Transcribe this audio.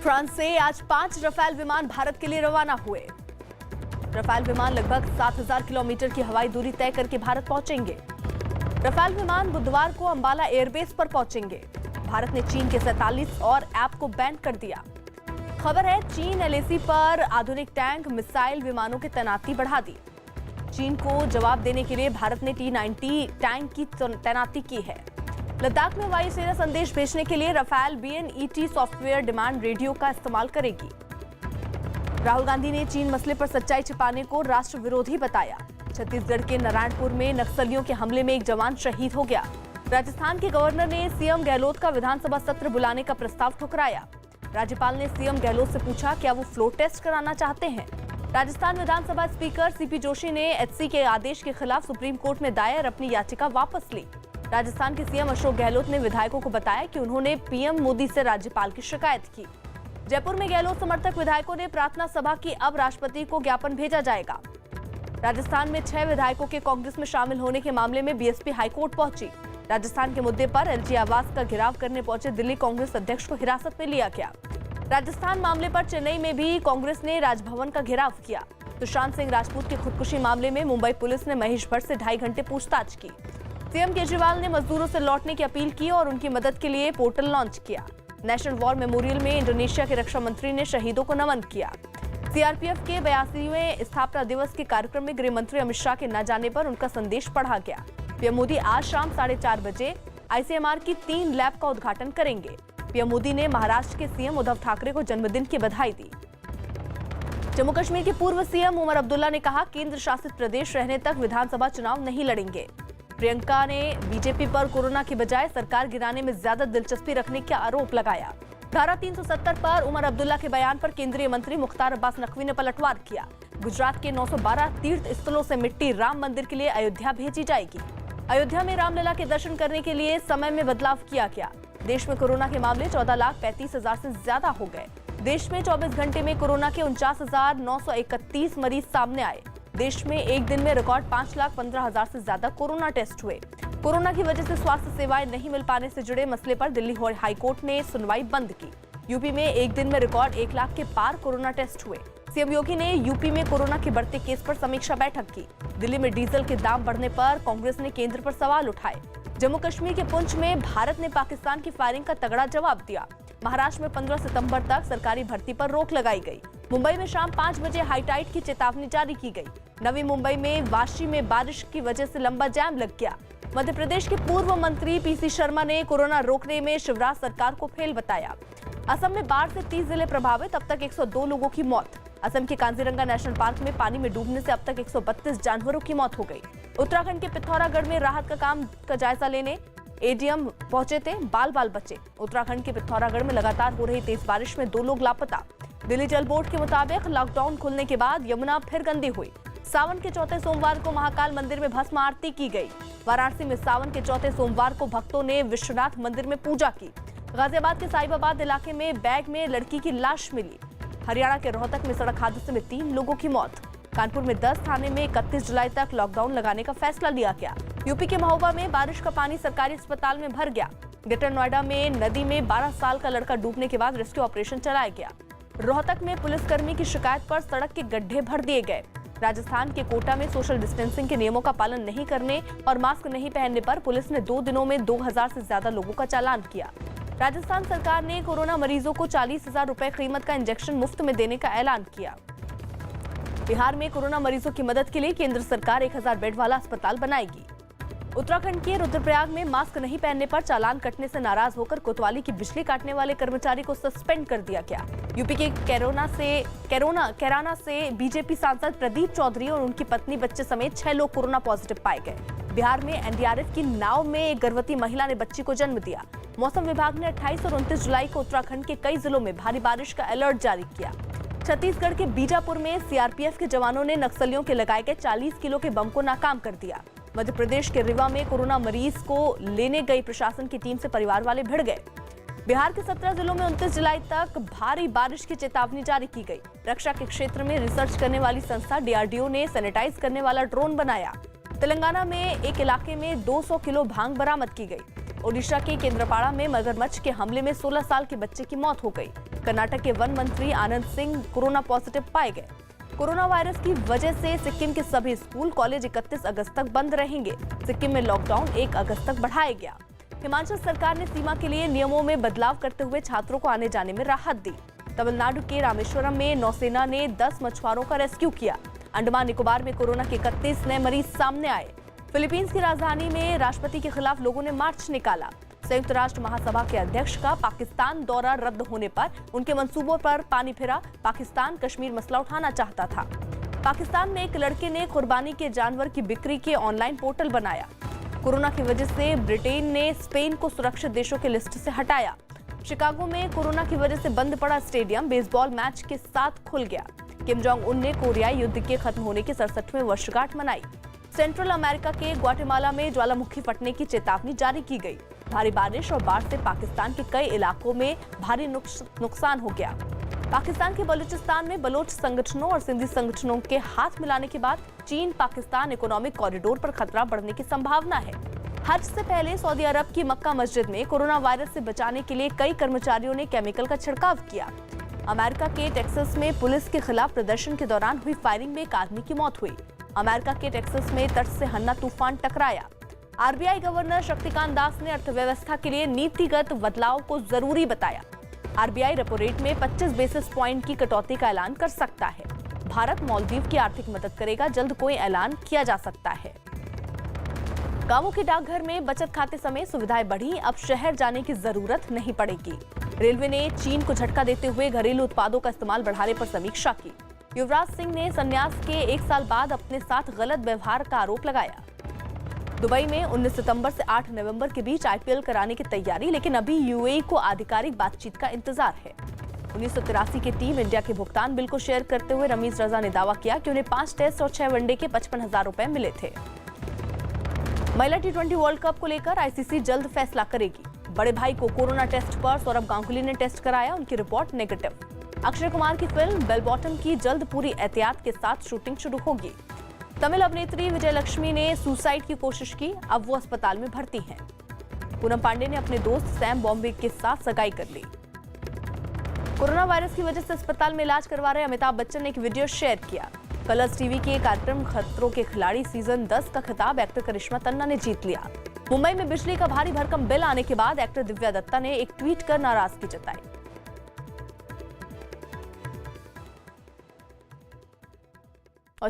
France से आज 5 Rafale विमान भारत के लिए रवाना हुए। रफाल विमान लगभग 7,000 किलोमीटर की हवाई दूरी तय करके भारत पहुंचेंगे। रफाल विमान बुधवार को अंबाला एयरबेस पर पहुंचेंगे। भारत ने चीन के 47 और ऐप को बैन कर दिया। खबर है, चीन एलएसी पर आधुनिक टैंक, मिसाइल, विमानों की तैनाती बढ़ा दी। चीन को जवाब देने के लिए भारत ने T-90 टैंक की तैनाती की है। लद्दाख में वायुसेना संदेश भेजने के लिए Rafale BNET software demand radio का इस्तेमाल करेगी। राहुल गांधी ने चीन मसले पर सच्चाई छिपाने को राष्ट्र विरोधी बताया। छत्तीसगढ़ के नारायणपुर में नक्सलियों के हमले में एक जवान शहीद हो गया। राजस्थान के गवर्नर ने सीएम गहलोत का विधानसभा सत्र बुलाने का प्रस्ताव ठुकराया। राज्यपाल ने सीएम गहलोत से पूछा, क्या वो फ्लोर टेस्ट कराना चाहते हैं। राजस्थान विधानसभा स्पीकर CP जोशी ने HC के आदेश के खिलाफ सुप्रीम कोर्ट में दायर अपनी याचिका वापस ली। राजस्थान के सीएम अशोक गहलोत ने विधायकों को बताया कि उन्होंने PM मोदी से राज्यपाल की शिकायत की। जयपुर में गहलोत समर्थक विधायकों ने प्रार्थना सभा की, अब राष्ट्रपति को ज्ञापन भेजा जाएगा। राजस्थान में 6 विधायकों के कांग्रेस में शामिल होने के मामले में BSP हाईकोर्ट पहुंची। राजस्थान के मुद्दे पर LG आवास का घेराव करने पहुंचे दिल्ली कांग्रेस अध्यक्ष को हिरासत में लिया गया। राजस्थान मामले पर चेन्नई में भी कांग्रेस ने राजभवन का घेराव किया। सुशांत सिंह राजपूत की खुदकुशी मामले में मुंबई पुलिस ने महेश भट्ट से 2.5 घंटे पूछताछ की। सीएम केजरीवाल ने मजदूरों से लौटने की अपील की और उनकी मदद के लिए पोर्टल लॉन्च किया। नेशनल वॉर मेमोरियल में इंडोनेशिया के रक्षा मंत्री ने शहीदों को नमन किया। CRPF के 82वें स्थापना दिवस के कार्यक्रम में गृह मंत्री अमित शाह के न जाने पर उनका संदेश पढ़ा गया। PM मोदी आज शाम 4:30 बजे ICMR की 3 लैब का उद्घाटन करेंगे। PM मोदी ने महाराष्ट्र के CM उद्धव ठाकरे को जन्मदिन की बधाई दी। जम्मू कश्मीर के पूर्व CM उमर अब्दुल्ला ने कहा, केंद्र शासित प्रदेश रहने तक विधानसभा चुनाव नहीं लड़ेंगे। प्रियंका ने बीजेपी पर कोरोना की बजाय सरकार गिराने में ज्यादा दिलचस्पी रखने का आरोप लगाया। धारा 370 पर उमर अब्दुल्ला के बयान पर केंद्रीय मंत्री मुख्तार अब्बास नकवी ने पलटवार किया। गुजरात के 912 तीर्थ स्थलों से मिट्टी राम मंदिर के लिए अयोध्या भेजी जाएगी। अयोध्या में रामलला के दर्शन करने के लिए समय में बदलाव किया गया। देश में कोरोना के मामले 14,35,000 से ज्यादा हो गए। देश में 24 घंटे में कोरोना के 49,931 मरीज सामने आए। देश में एक दिन में रिकॉर्ड 5,15,000 से ज्यादा कोरोना टेस्ट हुए। कोरोना की वजह से स्वास्थ्य सेवाएं नहीं मिल पाने से जुड़े मसले पर दिल्ली हाईकोर्ट ने सुनवाई बंद की। यूपी में एक दिन में रिकॉर्ड 1 लाख के पार कोरोना टेस्ट हुए। सीएम योगी ने यूपी में कोरोना के बढ़ते केस पर समीक्षा बैठक की। दिल्ली में डीजल के दाम बढ़ने पर कांग्रेस ने केंद्र पर सवाल उठाए। जम्मू कश्मीर के पुंछ में भारत ने पाकिस्तान की फायरिंग का तगड़ा जवाब दिया। महाराष्ट्र में 15 सितंबर तक सरकारी भर्ती पर रोक लगाई गई। मुंबई में शाम 5 बजे हाईटाइड की चेतावनी जारी की गई। नवी मुंबई में वाशी में बारिश की वजह से लंबा जाम लग गया। मध्य प्रदेश के पूर्व मंत्री PC शर्मा ने कोरोना रोकने में शिवराज सरकार को फेल बताया। असम में बाढ़ से 30 जिले प्रभावित, अब तक 102 लोगों की मौत। असम के काजीरंगा नेशनल पार्क में पानी में डूबने से अब तक 132 जानवरों की मौत हो गई। उत्तराखंड के पिथौरागढ़ में राहत का काम का जायजा लेने ADM पहुंचे थे, बाल बचे। उत्तराखंड के पिथौरागढ़ में लगातार हो रही तेज बारिश में 2 लोग लापता। दिल्ली जल बोर्ड के मुताबिक लॉकडाउन खुलने के बाद यमुना फिर गंदी हुई। सावन के चौथे सोमवार को महाकाल मंदिर में भस्म आरती की गई। वाराणसी में सावन के चौथे सोमवार को भक्तों ने विश्वनाथ मंदिर में पूजा की। गाजियाबाद के साहिबाबाद इलाके में बैग में लड़की की लाश मिली। हरियाणा के रोहतक में सड़क हादसे में 3 लोगों की मौत। कानपुर में 10 थाने में 31 जुलाई तक लॉकडाउन लगाने का फैसला लिया गया। यूपी के महोबा में बारिश का पानी सरकारी अस्पताल में भर गया। ग्रेटर नोएडा में नदी में 12 साल का लड़का डूबने के बाद रेस्क्यू ऑपरेशन चलाया गया। रोहतक में पुलिसकर्मी की शिकायत पर सड़क के गड्ढे भर दिए गए। राजस्थान के कोटा में सोशल डिस्टेंसिंग के नियमों का पालन नहीं करने और मास्क नहीं पहनने पर पुलिस ने 2 दिनों में 2,000 से ज्यादा लोगों का चालान किया। राजस्थान सरकार ने कोरोना मरीजों को 40,000 रुपए कीमत का इंजेक्शन मुफ्त में देने का ऐलान किया। बिहार में कोरोना मरीजों की मदद के लिए केंद्र सरकार 1,000 बेड वाला अस्पताल बनाएगी। उत्तराखंड के रुद्रप्रयाग में मास्क नहीं पहनने पर चालान कटने से नाराज होकर कोतवाली की बिजली काटने वाले कर्मचारी को सस्पेंड कर दिया गया। यूपी के कैराना से बीजेपी सांसद प्रदीप चौधरी और उनकी पत्नी, बच्चे समेत 6 लोग कोरोना पॉजिटिव पाए गए। बिहार में NDRF की नाव में एक गर्भवती महिला ने बच्ची को जन्म दिया। मौसम विभाग ने 28 और 29 जुलाई को उत्तराखंड के कई जिलों में भारी बारिश का अलर्ट जारी किया। छत्तीसगढ़ के बीजापुर में CRPF के जवानों ने नक्सलियों के लगाए गए 40 किलो के बम को नाकाम कर दिया। मध्य प्रदेश के रीवा में कोरोना मरीज को लेने गई प्रशासन की टीम से परिवार वाले भिड़ गए। बिहार के 17 जिलों में 29 जुलाई तक भारी बारिश की चेतावनी जारी की गई। रक्षा के क्षेत्र में रिसर्च करने वाली संस्था DRDO ने सैनिटाइज करने वाला ड्रोन बनाया। तेलंगाना में एक इलाके में 200 किलो भांग बरामद की गई। ओडिशा के केंद्रपाड़ा में मगरमच्छ के हमले में 16 साल के बच्चे की मौत हो गई। कर्नाटक के वन मंत्री आनंद सिंह कोरोना पॉजिटिव पाए गए। कोरोना वायरस की वजह से सिक्किम के सभी स्कूल कॉलेज 31 अगस्त तक बंद रहेंगे। सिक्किम में लॉकडाउन 1 अगस्त तक बढ़ाया गया। हिमाचल सरकार ने सीमा के लिए नियमों में बदलाव करते हुए छात्रों को आने जाने में राहत दी। तमिलनाडु के रामेश्वरम में नौसेना ने 10 मछुआरों का रेस्क्यू किया। अंडमान निकोबार में कोरोना के 31 नए मरीज सामने आए। फिलीपींस की राजधानी में राष्ट्रपति के खिलाफ लोगों ने मार्च निकाला। संयुक्त राष्ट्र महासभा के अध्यक्ष का पाकिस्तान दौरा रद्द होने पर उनके मंसूबों पर पानी फिरा। पाकिस्तान कश्मीर मसला उठाना चाहता था। पाकिस्तान में एक लड़के ने कुर्बानी के जानवर की बिक्री के ऑनलाइन पोर्टल बनाया। कोरोना की वजह से ब्रिटेन ने स्पेन को सुरक्षित देशों की लिस्ट से हटाया। शिकागो में कोरोना की वजह से बंद पड़ा स्टेडियम बेसबॉल मैच के साथ खुल गया। किम जोंग उन ने कोरियाई युद्ध के खत्म होने की 67वें वर्षगांठ मनाई। सेंट्रल अमेरिका के ग्वाटेमाला में ज्वालामुखी फटने की चेतावनी जारी की गई। भारी बारिश और बाढ़ से पाकिस्तान के कई इलाकों में भारी नुकसान हो गया। पाकिस्तान के बलूचिस्तान में बलोच संगठनों और सिंधी संगठनों के हाथ मिलाने के बाद चीन पाकिस्तान इकोनॉमिक कॉरिडोर पर खतरा बढ़ने की संभावना है। हज से पहले सऊदी अरब की मक्का मस्जिद में कोरोना वायरस से बचाने के लिए कई कर्मचारियों ने केमिकल का छिड़काव किया। अमेरिका के टेक्सास में पुलिस के खिलाफ प्रदर्शन के दौरान हुई फायरिंग में एक आदमी की मौत हुई। अमेरिका के टेक्सास में तट से हन्ना तूफान टकराया। आरबीआई गवर्नर शक्तिकांत दास ने अर्थव्यवस्था के लिए नीतिगत बदलाव को जरूरी बताया। आरबीआई रेपो रेट में 25 बेसिस पॉइंट की कटौती का ऐलान कर सकता है। भारत मालदीव की आर्थिक मदद करेगा, जल्द कोई ऐलान किया जा सकता है। गांवों के डाकघर में बचत खाते समेत सुविधाएं बढ़ी, अब शहर जाने की जरूरत नहीं पड़ेगी। रेलवे ने चीन को झटका देते हुए घरेलू उत्पादों का इस्तेमाल बढ़ाने पर समीक्षा की। युवराज सिंह ने संन्यास के 1 साल बाद अपने साथ गलत व्यवहार का आरोप लगाया। दुबई में 19 सितंबर से 8 नवंबर के बीच आईपीएल कराने की तैयारी, लेकिन अभी यूएई को आधिकारिक बातचीत का इंतजार है। 1983 की टीम इंडिया के भुगतान बिल को शेयर करते हुए रमीज रजा ने दावा किया कि उन्हें 5 टेस्ट और 6 वनडे के 55,000 रुपए मिले थे। महिला T20 वर्ल्ड कप को लेकर आईसीसी जल्द फैसला करेगी। बड़े भाई को कोरोना टेस्ट पर सौरभ गांगुली ने टेस्ट कराया, उनकी रिपोर्ट नेगेटिव। अक्षय कुमार की फिल्म बेल बॉटम की जल्द पूरी एहतियात के साथ शूटिंग शुरू होगी। तमिल अभिनेत्री विजयलक्ष्मी ने सुसाइड की कोशिश की, अब वो अस्पताल में भर्ती हैं। पूनम पांडे ने अपने दोस्त सैम बॉम्बे के साथ सगाई कर ली। कोरोना वायरस की वजह से अस्पताल में इलाज करवा रहे अमिताभ बच्चन ने एक वीडियो शेयर किया। कलर्स टीवी के कार्यक्रम खतरों के खिलाड़ी सीजन 10 का खिताब एक्टर करिश्मा तन्ना ने जीत लिया। मुंबई में बिजली का भारी भरकम बिल आने के बाद एक्टर दिव्या दत्ता ने एक ट्वीट कर नाराजगी जताई। और